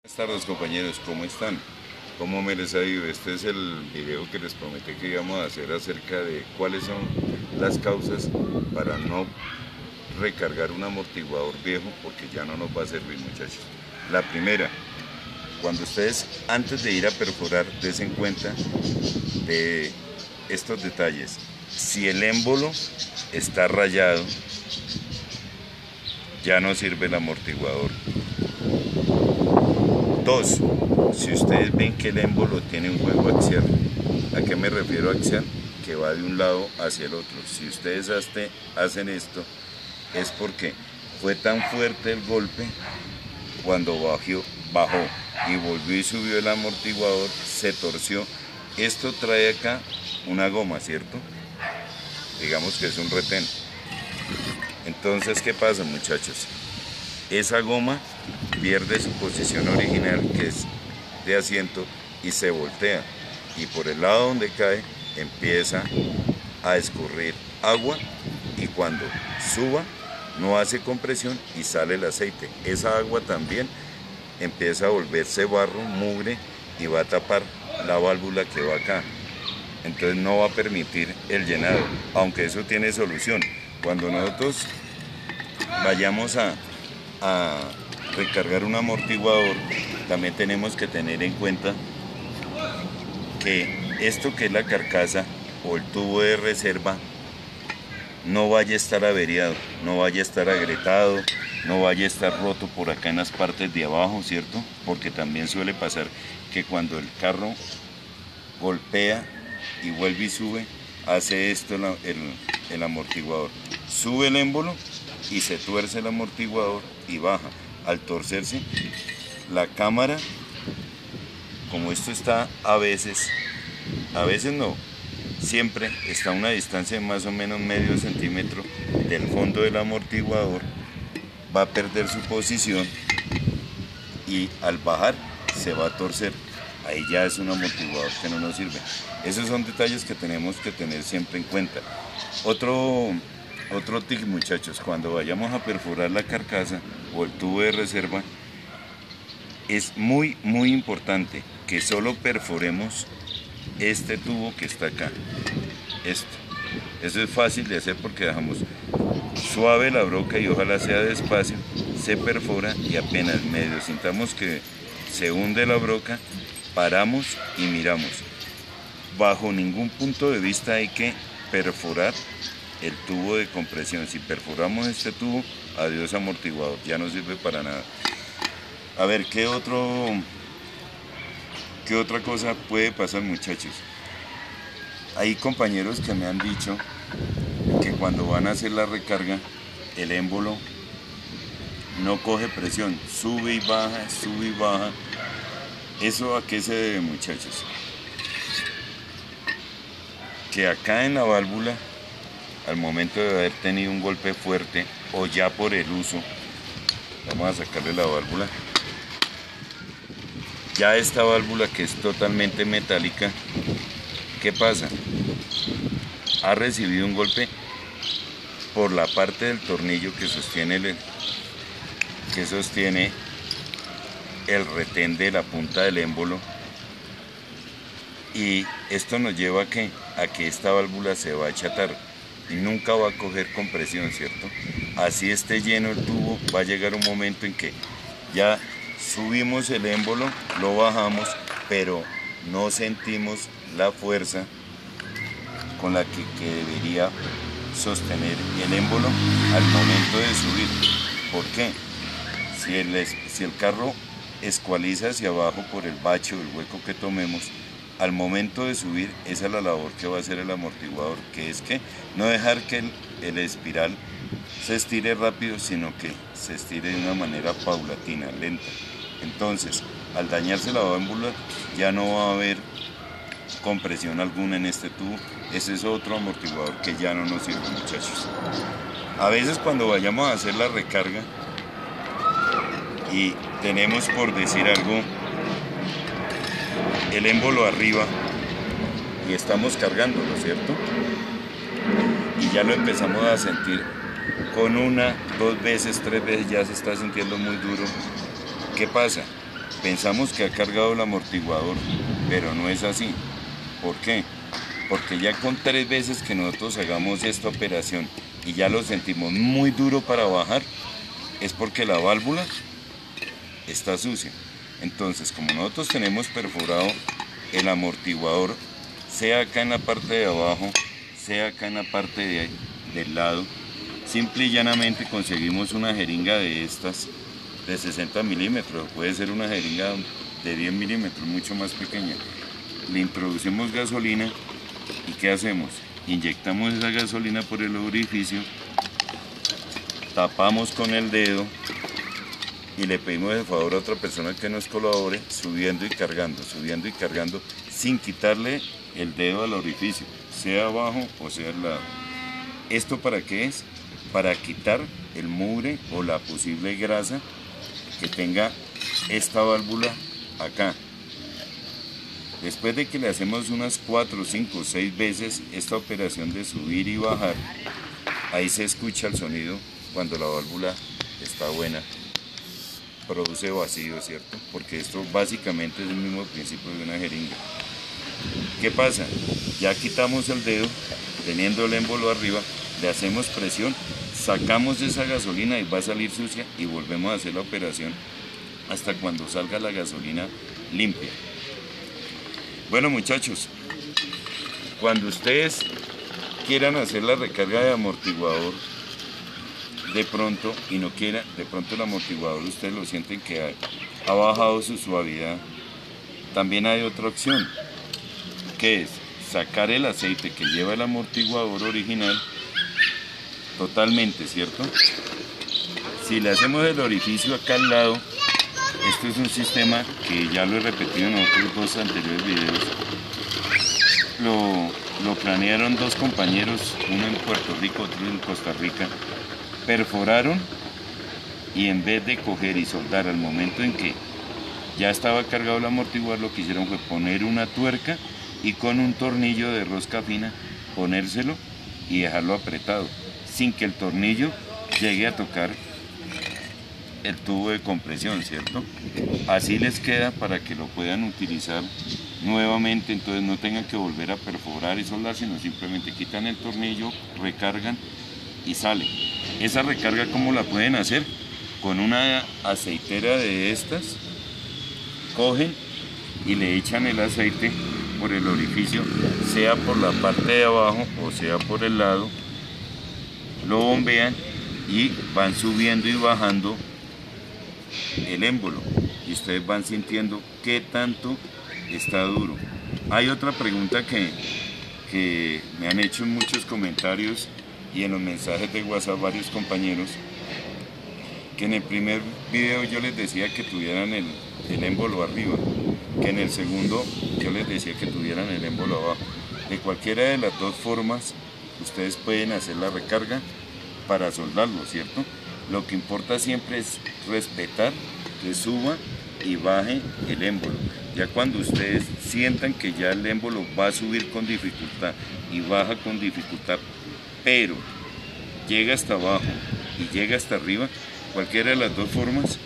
Buenas tardes compañeros, ¿cómo están? ¿Cómo me les ha ido? Este es el video que les prometí que íbamos a hacer acerca de cuáles son las causas para no recargar un amortiguador viejo, porque ya no nos va a servir, muchachos. La primera, cuando ustedes antes de ir a perforar den cuenta de estos detalles. Si el émbolo está rayado, ya no sirve el amortiguador. Dos, si ustedes ven que el émbolo tiene un juego axial, ¿a qué me refiero axial? Que va de un lado hacia el otro. Si ustedes hacen esto, es porque fue tan fuerte el golpe, cuando bajó y volvió y subió el amortiguador, se torció. Esto trae acá una goma, ¿cierto? Digamos que es un retén. Entonces, ¿qué pasa, muchachos? Esa goma pierde su posición original, que es de asiento, y se voltea, y por el lado donde cae empieza a escurrir agua, y cuando suba no hace compresión y sale el aceite. Esa agua también empieza a volverse barro, mugre, y va a tapar la válvula que va acá. Entonces no va a permitir el llenado, aunque eso tiene solución. Cuando nosotros vayamos a recargar un amortiguador, también tenemos que tener en cuenta que esto que es la carcasa o el tubo de reserva no vaya a estar averiado, no vaya a estar agrietado, no vaya a estar roto por acá en las partes de abajo, ¿cierto? Porque también suele pasar que cuando el carro golpea y vuelve y sube, hace esto el amortiguador. Sube el émbolo y se tuerce el amortiguador y baja. Al torcerse, la cámara, como esto está a veces no, siempre está a una distancia de más o menos medio centímetro del fondo del amortiguador, va a perder su posición y al bajar se va a torcer. Ahí ya es un amortiguador que no nos sirve. Esos son detalles que tenemos que tener siempre en cuenta. Otro tip, muchachos, cuando vayamos a perforar la carcasa o el tubo de reserva, es muy importante que solo perforemos este tubo que está acá. Eso es fácil de hacer porque dejamos suave la broca y ojalá sea despacio, se perfora y apenas medio sintamos que se hunde la broca, paramos y miramos. Bajo ningún punto de vista hay que perforar el tubo de compresión. Si perforamos este tubo, adiós amortiguador, ya no sirve para nada. A ver, ¿qué otra cosa puede pasar, muchachos? Hay compañeros que me han dicho que cuando van a hacer la recarga, el émbolo no coge presión, sube y baja, sube y baja. ¿Eso a qué se debe, muchachos? Que acá en la válvula, al momento de haber tenido un golpe fuerte o ya por el uso, vamos a sacarle la válvula, ya esta válvula que es totalmente metálica, ¿qué pasa? Ha recibido un golpe por la parte del tornillo que sostiene el retén de la punta del émbolo, y esto nos lleva a que esta válvula se va a achatar y nunca va a coger compresión, ¿cierto? Así esté lleno el tubo, va a llegar un momento en que ya subimos el émbolo, lo bajamos, pero no sentimos la fuerza con la que debería sostener el émbolo al momento de subir. ¿Por qué? Si el carro escualiza hacia abajo por el bache o el hueco que tomemos, al momento de subir, esa es la labor que va a hacer el amortiguador, que es que no dejar que el espiral se estire rápido, sino que se estire de una manera paulatina, lenta. Entonces, al dañarse la válvula, ya no va a haber compresión alguna en este tubo. Ese es otro amortiguador que ya no nos sirve, muchachos. A veces cuando vayamos a hacer la recarga y tenemos, por decir algo, el émbolo arriba y estamos cargándolo, ¿cierto? Y ya lo empezamos a sentir con una, dos veces, tres veces, ya se está sintiendo muy duro. ¿Qué pasa? pensamos que ha cargado el amortiguador, pero no es así. ¿Por qué? Porque ya con 3 veces que nosotros hagamos esta operación y ya lo sentimos muy duro para bajar, es porque la válvula está sucia. Entonces, como nosotros tenemos perforado el amortiguador, sea acá en la parte de abajo, sea acá en la parte del lado, simple y llanamente conseguimos una jeringa de estas de 60 milímetros, puede ser una jeringa de 10 milímetros, mucho más pequeña. Le introducimos gasolina y ¿qué hacemos? Inyectamos esa gasolina por el orificio, tapamos con el dedo y le pedimos el favor a otra persona que nos colabore subiendo y cargando, sin quitarle el dedo al orificio, sea abajo o sea al lado. ¿Esto para qué es? Para quitar el mugre o la posible grasa que tenga esta válvula acá. Después de que le hacemos unas 4, 5, 6 veces esta operación de subir y bajar, ahí se escucha el sonido cuando la válvula está buena, produce vacío, ¿cierto? Porque esto básicamente es el mismo principio de una jeringa. ¿Qué pasa? Ya quitamos el dedo, teniendo el émbolo arriba, le hacemos presión, sacamos esa gasolina y va a salir sucia y volvemos a hacer la operación hasta cuando salga la gasolina limpia. Bueno, muchachos, cuando ustedes quieran hacer la recarga de amortiguador de pronto y no quieran, de pronto el amortiguador ustedes lo sienten que ha bajado su suavidad, también hay otra opción, que es sacar el aceite que lleva el amortiguador original totalmente, ¿cierto? Si le hacemos el orificio acá al lado, esto es un sistema que ya lo he repetido en otros 2 anteriores videos. Lo planearon 2 compañeros, uno en Puerto Rico, otro en Costa Rica. Perforaron y en vez de coger y soldar al momento en que ya estaba cargado el amortiguador, lo que hicieron fue poner una tuerca y con un tornillo de rosca fina ponérselo y dejarlo apretado, sin que el tornillo llegue a tocar el tubo de compresión, ¿cierto? Así les queda para que lo puedan utilizar nuevamente, entonces no tengan que volver a perforar y soldar, sino simplemente quitan el tornillo, recargan y sale. Esa recarga, ¿cómo la pueden hacer? Con una aceitera de estas, cogen y le echan el aceite por el orificio, sea por la parte de abajo o sea por el lado, lo bombean y van subiendo y bajando el émbolo y ustedes van sintiendo qué tanto está duro. Hay otra pregunta que me han hecho en muchos comentarios y en los mensajes de WhatsApp varios compañeros, que en el primer video yo les decía que tuvieran el émbolo arriba, que en el segundo yo les decía que tuvieran el émbolo abajo. De cualquiera de las 2 formas ustedes pueden hacer la recarga para soldarlo, ¿cierto? Lo que importa siempre es respetar que suba y baje el émbolo. Ya cuando ustedes sientan que ya el émbolo va a subir con dificultad y baja con dificultad, pero llega hasta abajo y llega hasta arriba, cualquiera de las 2 formas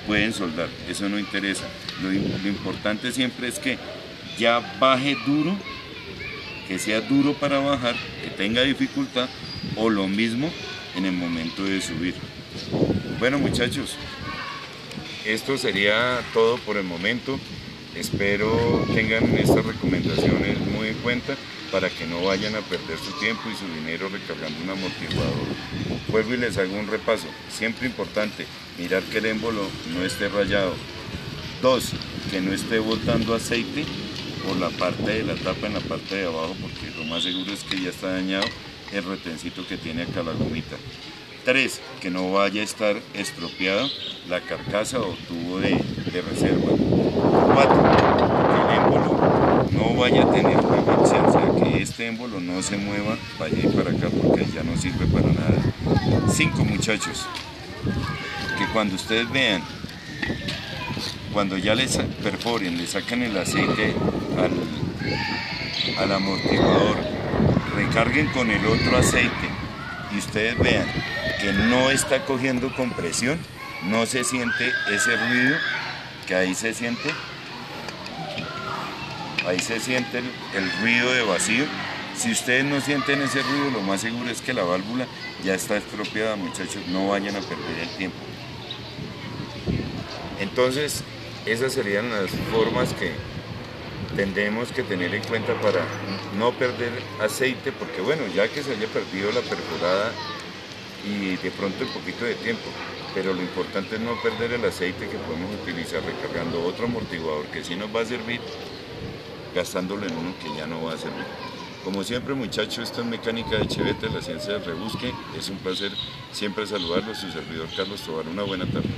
pueden soldar, eso no interesa. Lo importante siempre es que ya baje duro, que sea duro para bajar, que tenga dificultad, o lo mismo en el momento de subir. Bueno, muchachos, esto sería todo por el momento. Espero tengan estas recomendaciones muy en cuenta para que no vayan a perder su tiempo y su dinero recargando un amortiguador. Vuelvo y les hago un repaso. Siempre importante mirar que el émbolo no esté rayado. 2, que no esté botando aceite por la parte de la tapa en la parte de abajo, porque lo más seguro es que ya está dañado el retencito que tiene acá la gomita. 3, que no vaya a estar estropeada la carcasa o tubo de reserva. 4, que el émbolo no vaya a tener reversión, o sea que este émbolo no se mueva para allá y para acá porque ya no sirve para nada. 5, muchachos, que cuando ustedes vean, cuando ya les perforen, le sacan el aceite al amortiguador, recarguen con el otro aceite y ustedes vean que no está cogiendo compresión, no se siente ese ruido, que ahí se siente el ruido de vacío. Si ustedes no sienten ese ruido, lo más seguro es que la válvula ya está estropeada, muchachos, no vayan a perder el tiempo. Entonces, esas serían las formas que tendremos que tener en cuenta para no perder aceite, porque bueno, ya que se haya perdido la perforada y de pronto un poquito de tiempo, pero lo importante es no perder el aceite que podemos utilizar recargando otro amortiguador que sí nos va a servir, gastándolo en uno que ya no va a servir. Como siempre, muchachos, esto es Mecánica de Chevette, la ciencia del rebusque. Es un placer siempre saludarlos, su servidor Carlos Tobar. Una buena tarde.